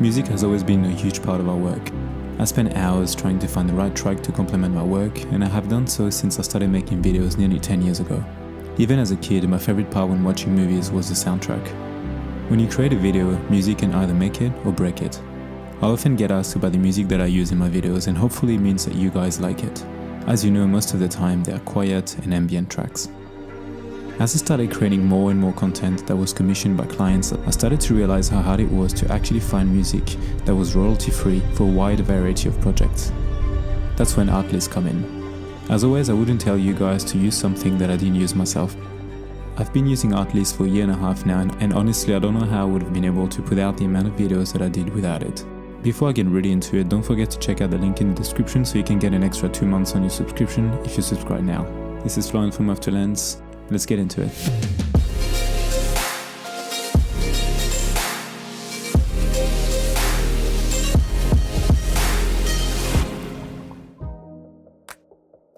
Music has always been a huge part of our work. I spend hours trying to find the right track to complement my work, and I have done so since I started making videos nearly 10 years ago. Even as a kid, my favorite part when watching movies was the soundtrack. When you create a video, music can either make it or break it. I often get asked about the music that I use in my videos, and hopefully it means that you guys like it. As you know, most of the time they are quiet and ambient tracks. As I started creating more and more content that was commissioned by clients, I started to realize how hard it was to actually find music that was royalty-free for a wide variety of projects. That's when Artlist come in. As always, I wouldn't tell you guys to use something that I didn't use myself. I've been using Artlist for a year and a half now, and honestly I don't know how I would have been able to put out the amount of videos that I did without it. Before I get really into it, don't forget to check out the link in the description so you can get an extra 2 months on your subscription if you subscribe now. This is Florian from Afterlands. Let's get into it.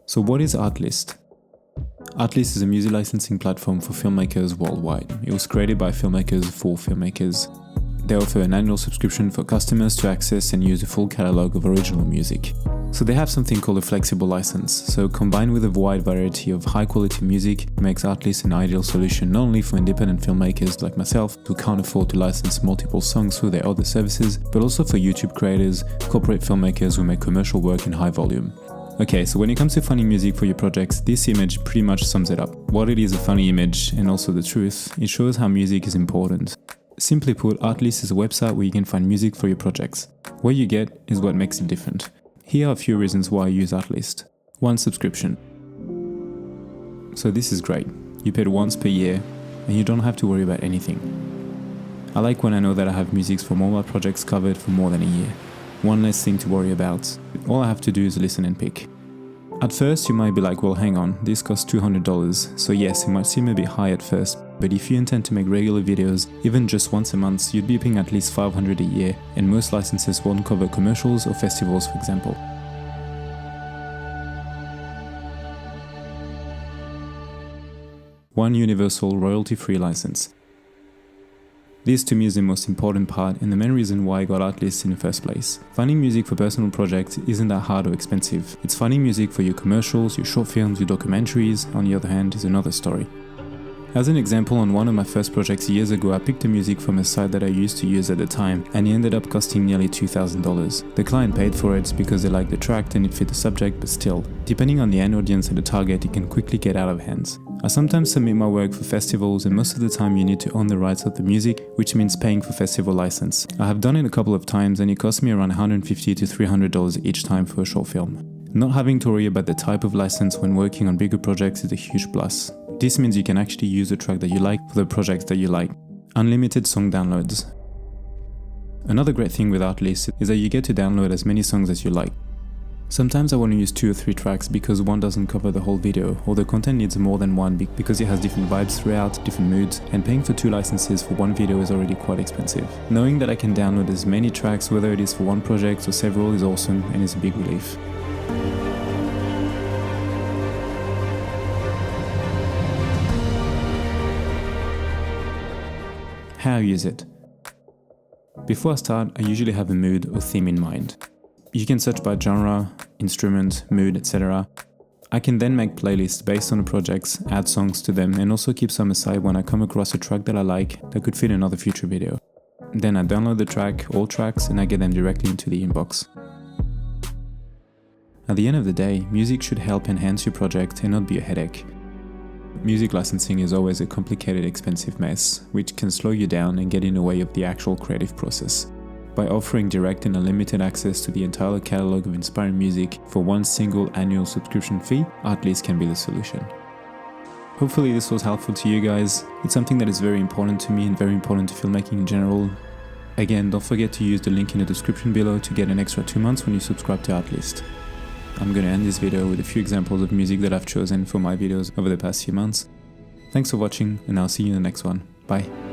So what is Artlist? Artlist is a music licensing platform for filmmakers worldwide. It was created by filmmakers for filmmakers. They offer an annual subscription for customers to access and use a full catalog of original music. So they have something called a flexible license. So combined with a wide variety of high quality music, it makes Artlist an ideal solution not only for independent filmmakers like myself who can't afford to license multiple songs through their other services, but also for YouTube creators, corporate filmmakers who make commercial work in high volume. Okay, so when it comes to finding music for your projects, this image pretty much sums it up. While it is a funny image and also the truth, it shows how music is important. Simply put, Artlist is a website where you can find music for your projects. What you get is what makes it different. Here are a few reasons why I use Artlist. 1. Subscription. So this is great. You pay once per year and you don't have to worry about anything. I like when I know that I have music from all my projects covered for more than a year. One less thing to worry about. All I have to do is listen and pick. At first you might be like, well hang on, this costs $200, so yes, it might seem a bit high at first, but if you intend to make regular videos, even just once a month, you'd be paying at least $500 a year, and most licenses won't cover commercials or festivals, for example. One universal royalty-free license. This to me is the most important part and the main reason why I got Artlist in the first place. Finding music for personal projects isn't that hard or expensive. It's finding music for your commercials, your short films, your documentaries, on the other hand, is another story. As an example, on one of my first projects years ago, I picked the music from a site that I used to use at the time, and it ended up costing nearly $2,000. The client paid for it because they liked the track and it fit the subject, but still, depending on the end audience and the target, it can quickly get out of hand. I sometimes submit my work for festivals, and most of the time you need to own the rights of the music, which means paying for festival license. I have done it a couple of times and it cost me around $150 to $300 each time for a short film. Not having to worry about the type of license when working on bigger projects is a huge plus. This means you can actually use the track that you like for the projects that you like. Unlimited song downloads. Another great thing with Artlist is that you get to download as many songs as you like. Sometimes I want to use 2 or 3 tracks because one doesn't cover the whole video, or the content needs more than one because it has different vibes throughout, different moods, and paying for 2 licenses for one video is already quite expensive. Knowing that I can download as many tracks, whether it is for one project or several, is awesome and is a big relief. How I use it. Before I start, I usually have a mood or theme in mind. You can search by genre, instrument, mood, etc. I can then make playlists based on the projects, add songs to them, and also keep some aside when I come across a track that I like that could fit another future video. Then I download the track, all tracks, and I get them directly into the inbox. At the end of the day, music should help enhance your project and not be a headache. Music licensing is always a complicated, expensive mess, which can slow you down and get in the way of the actual creative process. By offering direct and unlimited access to the entire catalog of inspiring music for one single annual subscription fee, Artlist can be the solution. Hopefully this was helpful to you guys. It's something that is very important to me and very important to filmmaking in general. Again, don't forget to use the link in the description below to get an extra 2 months when you subscribe to Artlist. I'm gonna end this video with a few examples of music that I've chosen for my videos over the past few months. Thanks for watching, and I'll see you in the next one. Bye.